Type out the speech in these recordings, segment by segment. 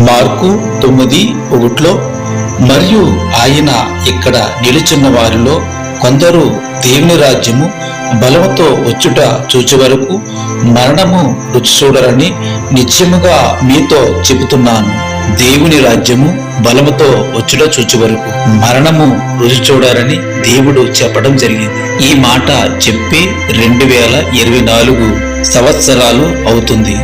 Mark 9:1 మరియు ఆయన ఇక్కడ నిలుచున్న వారిలో కొందరు దేవుని రాజ్యము బలముతో వచ్చుట చూచే వరకు మరణము రుచి చూడరని నిశ్చయముగా మీతో చెబుతున్నాను. దేవుని రాజ్యము బలముతో వచ్చుట చూచే వరకు మరణము రుచి చూడారని దేవుడు చెప్పడం జరిగింది. ఈ మాట చెప్పి 2024 సంవత్సరాలు అవుతుంది.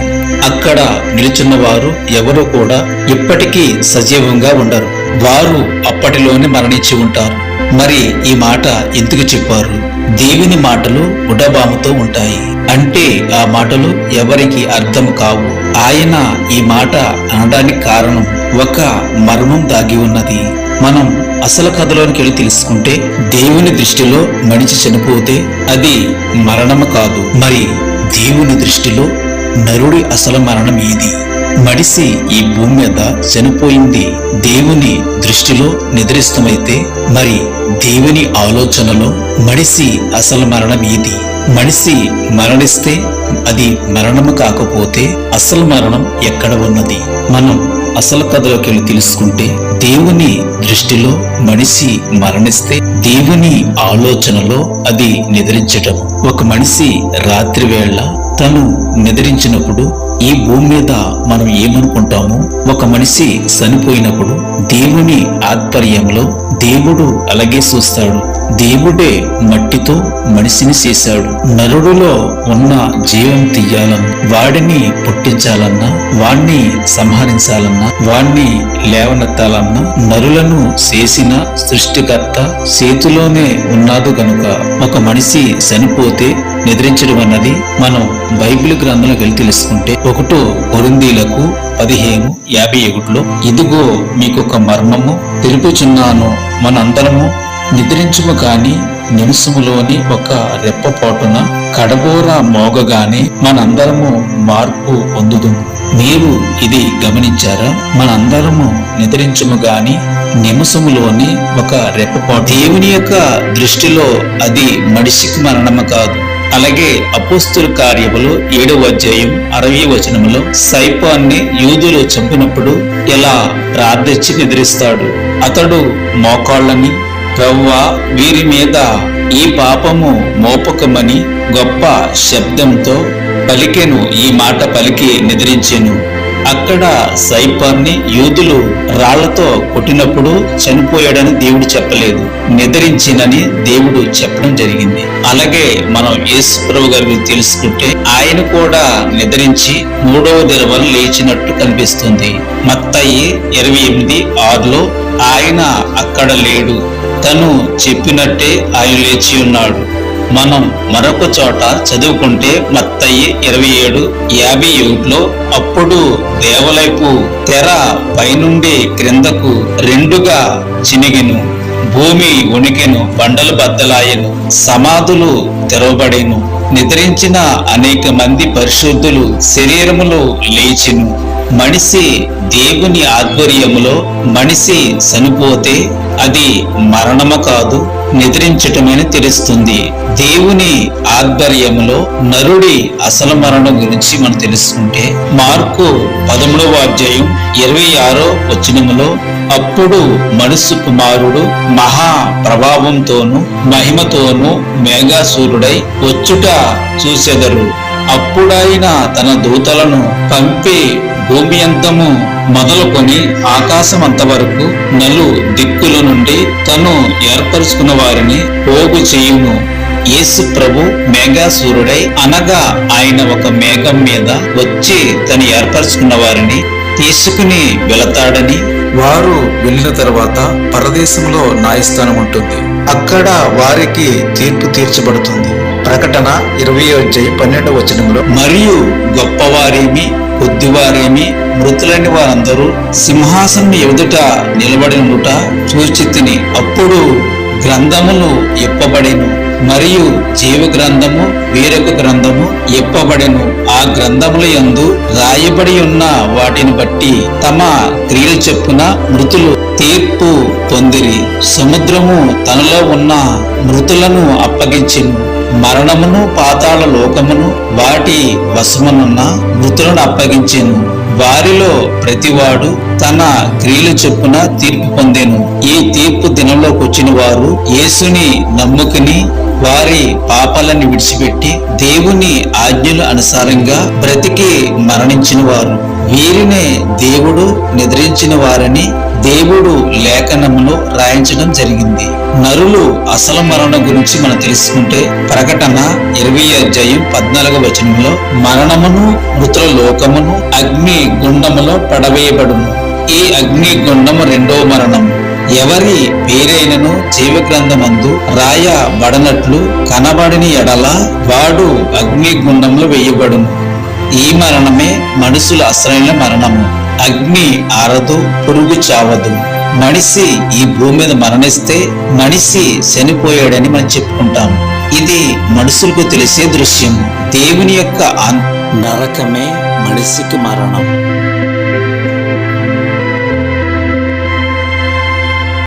అక్కడ నిలుచున్న వారు ఎవరు కూడా ఇప్పటికీ సజీవంగా ఉండరు. వారు అప్పటిలోనే మరణించి ఉంటారు. మరి ఈ మాట ఎందుకు చెప్పారు? దేవుని మాటలు ఉడబాముతో ఉంటాయి అంటే ఆ మాటలు ఎవరికి అర్థం కావు. ఆయన ఈ మాట అనడానికి కారణం ఒక మర్మం దాగి ఉన్నది. మనం అసలు కథలోనికి వెళ్ళి తెలుసుకుంటే దేవుని దృష్టిలో మనిషి చనిపోతే అది మరణము కాదు. మరి దేవుని దృష్టిలో నరుడి అసలు మరణం ఏది? మనిషి ఈ భూమి మీద చనిపోయింది దేవుని దృష్టిలో నిద్రిస్తమైతే మరి దేవుని ఆలోచనలో మనిషి అసలు మరణం ఏది? మనిషి మరణిస్తే అది మరణము కాకపోతే అసలు మరణం ఎక్కడ ఉన్నది? మనం అసలు కథలోకి వెళ్ళి తెలుసుకుంటే దేవుని దృష్టిలో మనిషి మరణిస్తే దేవుని ఆలోచనలో అది నిద్రించటం. ఒక మనిషి రాత్రి వేళ తను నిద్రించినప్పుడు ఈ భూమి మీద మనం ఏమనుకుంటామో ఒక మనిషి చనిపోయినప్పుడు దేవుని ఆధ్వర్యంలో దేవుడు అలాగే చూస్తాడు. దేవుడే మట్టితో మనిషిని చేశాడు. నరుడిలో ఉన్న జీవం తీయాలన్నా, వాడిని పుట్టించాలన్నా, వాణ్ణి సంహరించాలన్నా, వాణ్ణి లేవనెత్తాలన్నా నరులను చేసిన సృష్టికర్త చేతిలోనే ఉన్నాడు గనుక ఒక మనిషి చనిపోతే నిద్రించడం అన్నది మనం బైబిల్ గ్రంథంలోకి వెళ్ళి తెలుసుకుంటే 1 కొరింథీయులకు 15:51 ఇదిగో మీకు ఒక మర్మము తెలుపుచున్నాను, మనందరము నిద్రించుము కాని నిమిషములోని ఒక రెప్పపోటున కడబోర మోగగానే మనందరము మార్పు పొందుదుము. మీరు ఇది గమనించారా? మనందరము నిద్రించుము గాని నిమిషములోని ఒక రెప్పపోటు. దేవుని యొక్క దృష్టిలో అది మనిషికి మరణము కాదు. అలాగే అపోస్తుల కార్యములు 7:60 సైపాన్ని యూదులు చంపినప్పుడు ఇలా ప్రార్థించి నిద్రిస్తాడు. అతడు మోకాళ్ళని ప్రవ్వా వీరి మీద ఈ పాపము మోపకమని గొప్ప శబ్దంతో పలికెను. ఈ మాట పలికి నిద్రించెను. అక్కడ సైపాన్ని యూదులు రాళ్లతో కొట్టినప్పుడు చనిపోయాడని దేవుడు చెప్పలేదు, నిద్రించినని దేవుడు చెప్పడం జరిగింది. అలాగే మనం యేసు ప్రభు గారి తెలుసుకుంటే ఆయన కూడా నిద్రించి 3వ దినమున లేచినట్టు కనిపిస్తుంది. మత్తయి 28:6 ఆయన అక్కడ లేడు, తను చెప్పినట్టే ఆయన లేచి ఉన్నాడు. మనం మరొక చోట చదువుకుంటే మత్తయి 27:51 అప్పుడు దేవాలయపు తెర పైనుండి క్రిందకు 2గా చినిగెను, భూమి వణికెను, బండలు బద్దలాయెను, సమాధులు తెరవబడెను, నిద్రించిన అనేక మంది పరిశుద్ధులు శరీరములు లేచెను. మనిషి దేవుని ఆధ్వర్యములో మనిషి చనిపోతే అది మరణము కాదు, నిద్రించటమని తెలుస్తుంది. దేవుని ఆధ్వర్యములో నరుడి అసలు మరణం గురించి మనం తెలుసుకుంటే మార్కు 13:26 అప్పుడు మనుష్య కుమారుడు మహా ప్రభావంతోను మహిమతోను మేఘాసూరుడై వచ్చుట చూసెదరు. అప్పుడాయన తన దూతలను పంపి భూమి అంతము మొదలుకొని ఆకాశమంత వరకు నలు దిక్కుల నుండి తను ఏర్పరుచుకున్న వారిని పోగు చేయును. యేసు ప్రభు మేఘాసూరుడై అనగా ఆయన ఒక మేఘం మీద వచ్చి తను ఏర్పరచుకున్న వారిని తీసుకుని వెళతాడని, వారు వెళ్ళిన తర్వాత పరదేశంలో న్యాయస్థానం ఉంటుంది. అక్కడ వారికి తీర్పు తీర్చబడుతుంది. ప్రకటన 20:12 మరియు గొప్పవారేమి కొద్దివారేమి మృతులైన వారందరూ సింహాసనం ఎదుట నిలబడి ఉండుట చూచితిని. అప్పుడు గ్రంథములు ఇప్పబడెను, మరియు జీవ గ్రంథము వేరొక గ్రంథము ఇప్పబడెను. ఆ గ్రంథముల యందు రాయబడి ఉన్న వాటిని బట్టి తమ క్రియలు చెప్పున మృతులు తీర్పు పొందిరి. సముద్రము తనలో ఉన్న మృతులను అప్పగించెను. మరణమును పాతాళ లోకమును వాటి వశమునున్న మృతులను అప్పగించెను. వారిలో ప్రతివాడు తన క్రియల చొప్పున తీర్పు పొందెను. ఈ తీర్పు దినంలోకి వచ్చిన వారు యేసుని నమ్ముకుని వారి పాపాలను విడిచిపెట్టి దేవుని ఆజ్ఞల అనుసారంగా బ్రతికి మరణించిన వారు. వీరినే దేవుడు నిద్రించిన వారని దేవుడు లేఖనములో రాయించడం జరిగింది. నరులు అసలు మరణం గురించి మనం తెలుసుకుంటే ప్రకటన 20:14 మరణమును మృతుల లోకమును అగ్ని గుండములో పడవేయబడును. ఈ అగ్ని గుండము రెండో మరణం. ఎవరి పేరైనను జీవ గ్రంథమందు రాయబడనట్లు కనబడిన ఎడల వాడు అగ్ని గుండంలో వేయబడును. ఈ మరణమే మనుషుల అసలైన మరణము. అగ్ని ఆరదు, పురుగు చావదు. మనిషి ఈ భూమి మీద మరణిస్తే మనిషి చనిపోయాడని మనం చెప్పుకుంటాం. ఇది మనుషులకు తెలిసే దృశ్యం. దేవుని యొక్క నరకమే మనిషికి మరణం.